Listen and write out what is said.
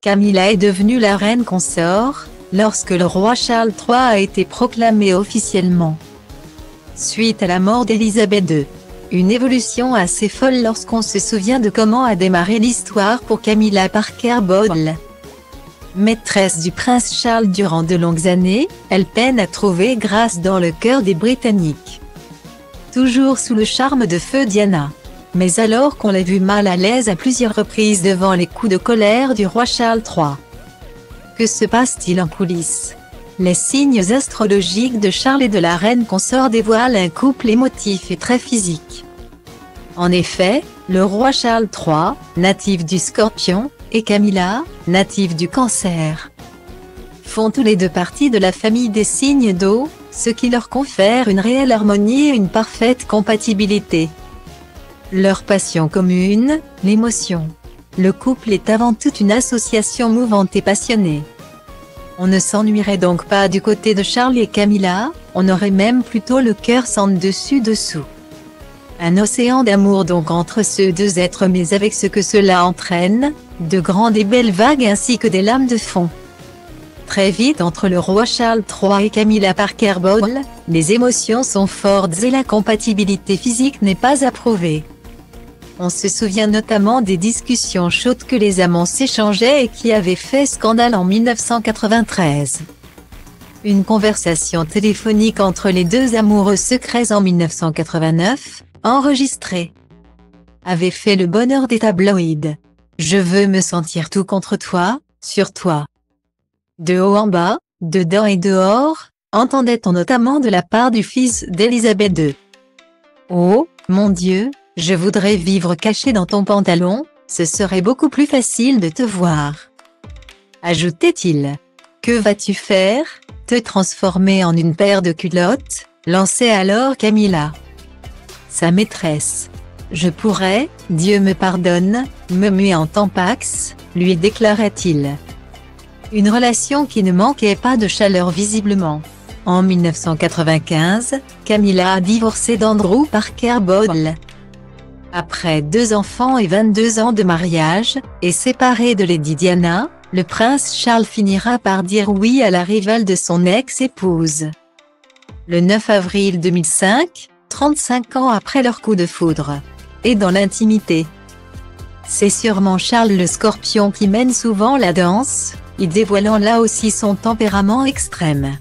Camilla est devenue la reine consort, lorsque le roi Charles III a été proclamé officiellement. Suite à la mort d'Élisabeth II. Une évolution assez folle lorsqu'on se souvient de comment a démarré l'histoire pour Camilla Parker Bowles. Maîtresse du prince Charles durant de longues années, elle peine à trouver grâce dans le cœur des Britanniques. Toujours sous le charme de feu Diana. Mais alors qu'on l'a vue mal à l'aise à plusieurs reprises devant les coups de colère du roi Charles III. Que se passe-t-il en coulisses? Les signes astrologiques de Charles et de la reine consort dévoilent un couple émotif et très physique. En effet, le roi Charles III, natif du Scorpion, et Camilla, native du Cancer, font tous les deux partie de la famille des signes d'eau, ce qui leur confère une réelle harmonie et une parfaite compatibilité. Leur passion commune, l'émotion. Le couple est avant tout une association mouvante et passionnée. On ne s'ennuierait donc pas du côté de Charles et Camilla, on aurait même plutôt le cœur sans dessus-dessous. Un océan d'amour donc entre ces deux êtres, mais avec ce que cela entraîne, de grandes et belles vagues ainsi que des lames de fond. Très vite entre le roi Charles III et Camilla Parker Bowles, les émotions sont fortes et la compatibilité physique n'est pas approuvée. On se souvient notamment des discussions chaudes que les amants s'échangeaient et qui avaient fait scandale en 1993. Une conversation téléphonique entre les deux amoureux secrets en 1989, enregistrée, avait fait le bonheur des tabloïds. Je veux me sentir tout contre toi, sur toi. De haut en bas, dedans et dehors, entendait-on notamment de la part du fils d'Élisabeth II. Oh, mon Dieu, je voudrais vivre caché dans ton pantalon, ce serait beaucoup plus facile de te voir. Ajoutait-il. Que vas-tu faire? Te transformer en une paire de culottes? Lançait alors Camilla, sa maîtresse. Je pourrais, Dieu me pardonne, me muer en tampax, lui déclarait-il. Une relation qui ne manquait pas de chaleur visiblement. En 1995, Camilla a divorcé d'Andrew Parker Bowles. Après 2 enfants et 22 ans de mariage, et séparé de Lady Diana, le prince Charles finira par dire oui à la rivale de son ex-épouse. Le 9 avril 2005, 35 ans après leur coup de foudre. Et dans l'intimité. C'est sûrement Charles le Scorpion qui mène souvent la danse, y dévoilant là aussi son tempérament extrême.